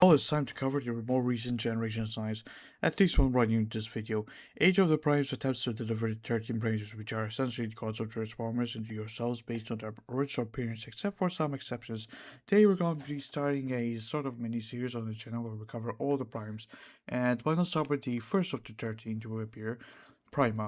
Well, it's time to cover the more recent generation science, at least one right in this video. Age of the Primes attempts to deliver the 13 brains, which are essentially the gods of Transformers, into yourselves based on their original appearance, except for some exceptions. Today we're going to be starting a sort of mini-series on the channel where we cover all the Primes, and why not start with the first of the 13 to appear, Prime.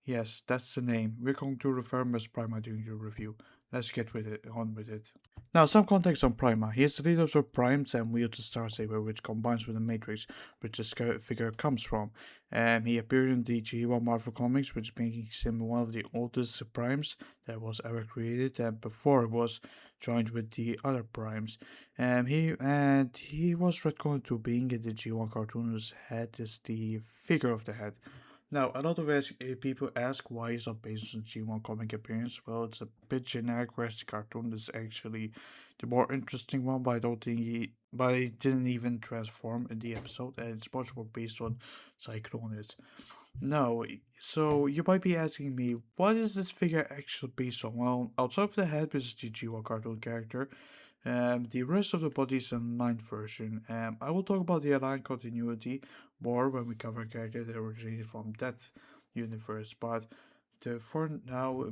Yes, that's the name. We're going to refer him as Prima during the review. Let's get on with it. Now, some context on Prima. He is the leader of the Primes and wields the Star Saber, which combines with the Matrix, which this figure comes from. He appeared in the G1 Marvel Comics, which makes him one of the oldest Primes that was ever created, and before it was joined with the other Primes. He was retconned to being in the G1 cartoon, whose head is the figure of the head. Now, a lot of people ask why it's not based on G1 comic appearance. Well, it's a bit generic, whereas the cartoon is actually the more interesting one, but I don't think but he didn't even transform in the episode, and it's much more based on Cyclonus. No, so you might be asking me, what is this figure actually based on? Well, outside of the head, which is the G1 cartoon character, the rest of the body is a line version. I will talk about the line continuity more when we cover a character that originated from that universe. For now,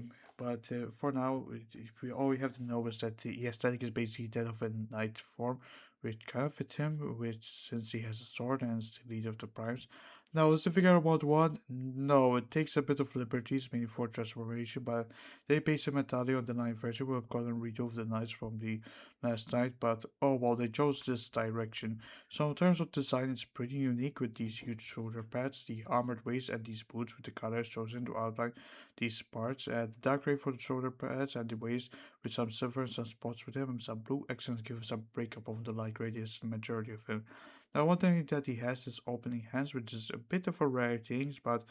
all we have to know is that the aesthetic is basically that of a knight form, which kind of fits him, which since he has a sword and is the leader of the primes. Now, is the figure about one? No, it takes a bit of liberties, mainly for transformation, but they base him entirely on the 9 version. We've gotten rid of the knights from the last night, but oh well, they chose this direction. So in terms of design, it's pretty unique with these huge shoulder pads, the armored waist, and these boots with the colors chosen to outline these parts. The dark gray for the shoulder pads and the waist with some silver and some spots with him and some blue accents give him some breakup of the light gray is the majority of him. Now one thing that he has is opening hands, which is a bit of a rare thing, but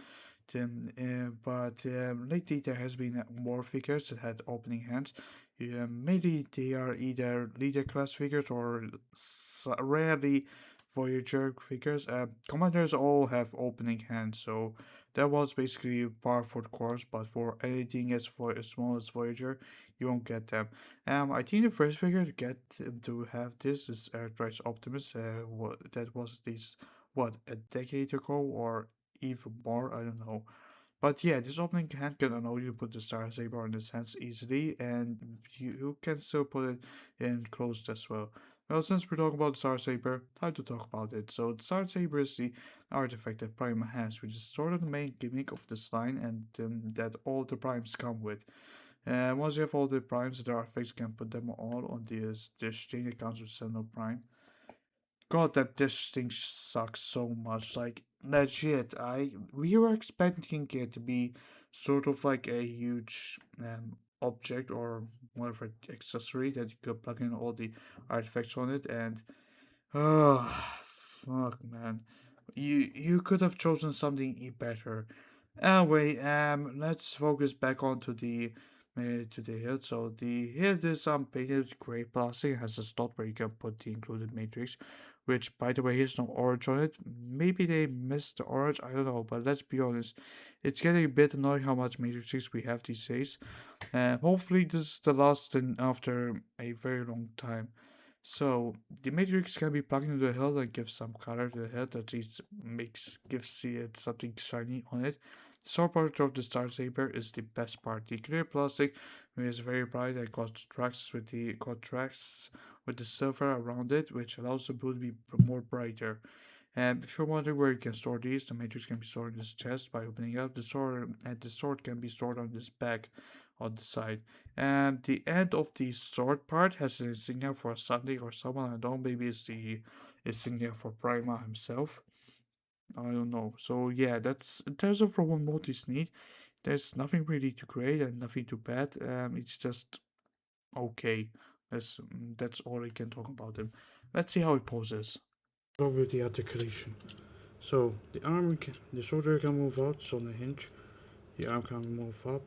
lately there has been more figures that had opening hands. Maybe they are either leader class figures or rarely Voyager figures. Commanders all have opening hands, so that was basically par for the course. But for anything as small as Voyager, you won't get them. I think the first figure to get to have this is Earthrise Optimus. That was at least what a decade ago or even more. I don't know. But yeah, this opening hand can allow you to put the Star Saber on his hands easily, and you can still put it in closed as well. Well, since we're talking about the Star Saber, time to talk about it. So, the Star Saber is the artifact that Prima has, which is sort of the main gimmick of this line, and that all the primes come with. Once you have all the primes, the artifacts can put them all on this chain that comes with Sentinel Prime. God, that this thing sucks so much. Like legit, we were expecting it to be sort of like a huge object or whatever accessory that you could plug in all the artifacts on it, and oh fuck, man, you could have chosen something better. Anyway, let's focus back onto the to the hilt. So the hilt is painted gray plastic, has a slot where you can put the included matrix, which by the way has no orange on it. Maybe they missed the orange, I don't know, but let's be honest, it's getting a bit annoying how much matrices we have these days. Hopefully this is the last thing after a very long time. So the matrix can be plugged into the hilt and give some color to the hilt, that least gives it something shiny on it. The sword part of the Star Saber is the best part. The clear plastic is very bright and contrasts with the silver around it, which allows the blue to be more brighter. And if you're wondering where you can store these, the matrix can be stored in this chest by opening up the sword, and the sword can be stored on this bag on the side. And the end of the sword part has an insignia for something or someone. I don't know, maybe it's the insignia for Prima himself. I don't know. So yeah, that's in terms of what multis need. There's nothing really too great and nothing too bad. It's just okay. That's all I can talk about him. Let's see how he poses. Over the articulation. So the shoulder can move out, it's on the hinge. The arm can move up,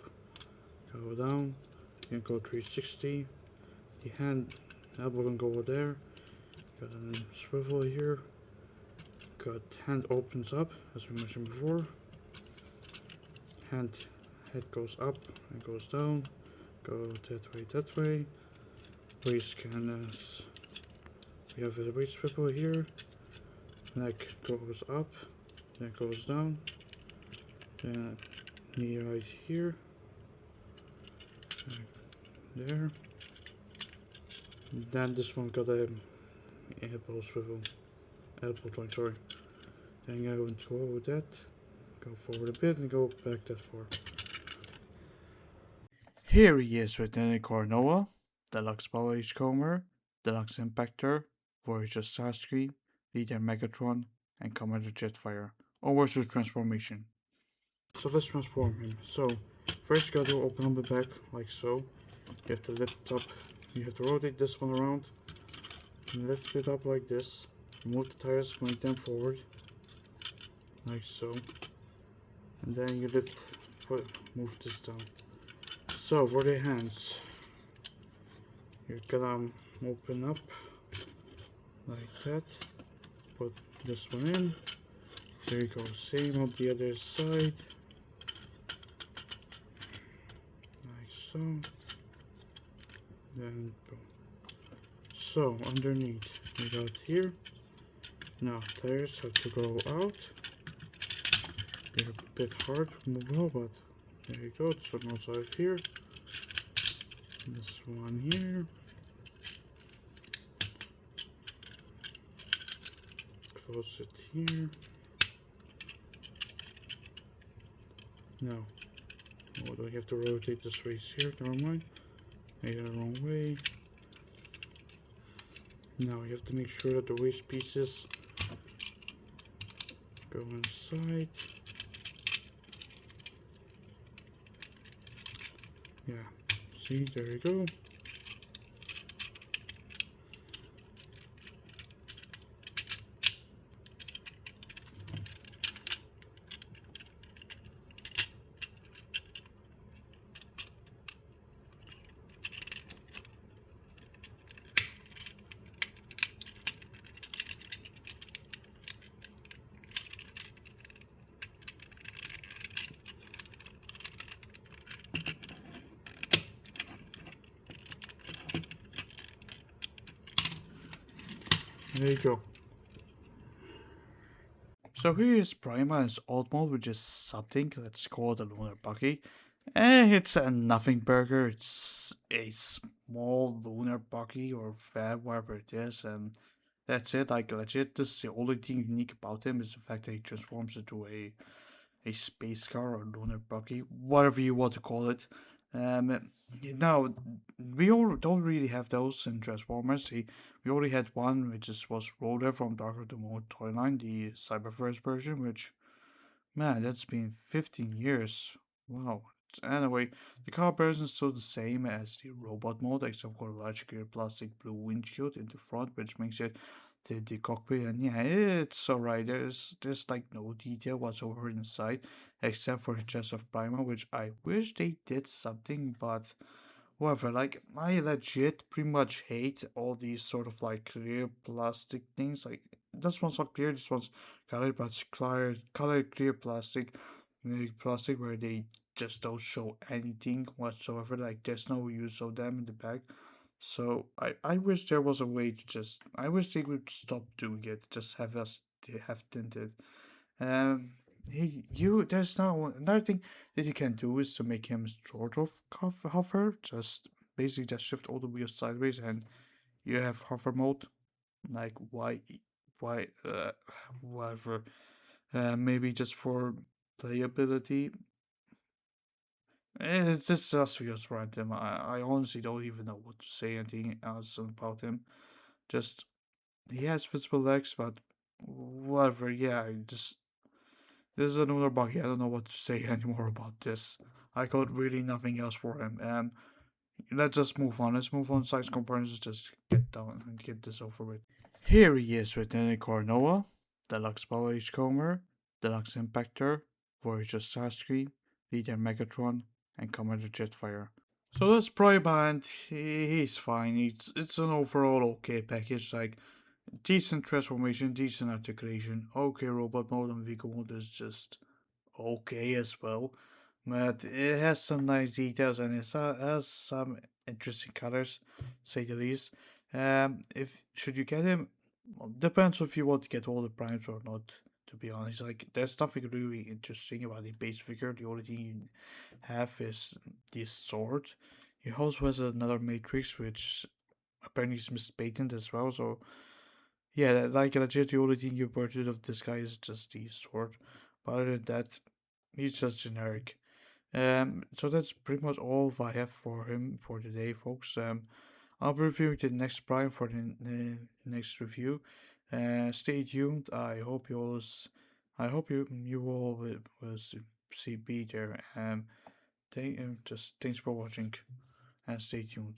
go down. You can go 360. The elbow can go over there. Got a swivel here. Got hand opens up, as we mentioned before. Head goes up and goes down. Go that way. Waist can We have a weight swivel here. Neck goes up, then goes down. Then knee right here, there. Then this one got a elbow swivel, elbow joint, sorry. Then I go into over that, go forward a bit and go back that far. Here he is with the Noah, Deluxe Power Comer, Deluxe Impactor, Voyager Starscream, Leader Megatron, and Commander Jetfire. Onwards with transformation. So let's transform him. So first you gotta open up the back like so. You have to lift up, you have to rotate this one around, lift it up like this, move the tires, make them forward, like so, and then you move this down. So for the hands, you're gonna open up like that, put this one in, there you go, same on the other side, like so, then boom. So underneath, we got here, now tires have to go out, they're a bit hard to move out, but there you go, this one also here, this one here, close it here. Now, what do I have to rotate this race here? Never mind. Made it the wrong way. Now you have to make sure that the waste pieces go inside. Yeah. See, there you go. There you go. So here is Prima's old mode, which is something let's call the Lunar Buggy. It's a nothing burger. It's a small lunar buggy or van, whatever it is, and that's it. Like legit, this is the only thing unique about him is the fact that he transforms into a space car or lunar buggy, whatever you want to call it. Um, now we all don't really have those in Transformers. We already had one, which was Roller from Dark of the Moon Toyline, the Cyberverse version, which man, that's been 15 years. Wow. Anyway, the car version is still the same as the robot mode, except for a large clear plastic blue windshield in the front, which makes it the cockpit. And yeah, it's alright. There's like no detail whatsoever inside, except for the chest of Prima, which I wish they did something, but whatever. Like I legit pretty much hate all these sort of like clear plastic things. Like this one's not clear, this one's colored, but it's colored clear plastic, plastic where they just don't show anything whatsoever. Like there's no use of them in the back. So I wish there was a way to just I wish they would stop doing it. Just have us have tinted. Um, there's now another thing that you can do is to make him sort of hover. Just basically just shift all the wheels sideways, and you have hover mode. Like why whatever. Maybe just for playability. It's just feels random. I honestly don't even know what to say anything else about him. Just he has visible legs, but whatever. Yeah, just this is another buggy. I don't know what to say anymore about this. I got really nothing else for him. Let's just move on. Let's move on. Size components. Just get down and get this over with. Here he is with the Noah, Deluxe Power Comer, Deluxe Impactor, Voyager Starscream, Leader Megatron, and Commander Jetfire. So that's Prima, and he's fine. It's an overall okay package. Like decent transformation, decent articulation, okay robot mode, and vehicle mode is just okay as well. But it has some nice details and it has some interesting colors, say the least. If should you get him? Well, depends if you want to get all the primes or not. To be honest, like there's nothing really interesting about the base figure. The only thing you have is this sword. He also has another matrix, which apparently is mispainted as well. So yeah, like legit, the only thing you purchase of this guy is just the sword. But other than that, he's just generic. So that's pretty much all I have for him for today, folks. I'll be reviewing the next Prime for the next review. Stay tuned. I hope you all will see be there. Just thanks for watching and stay tuned.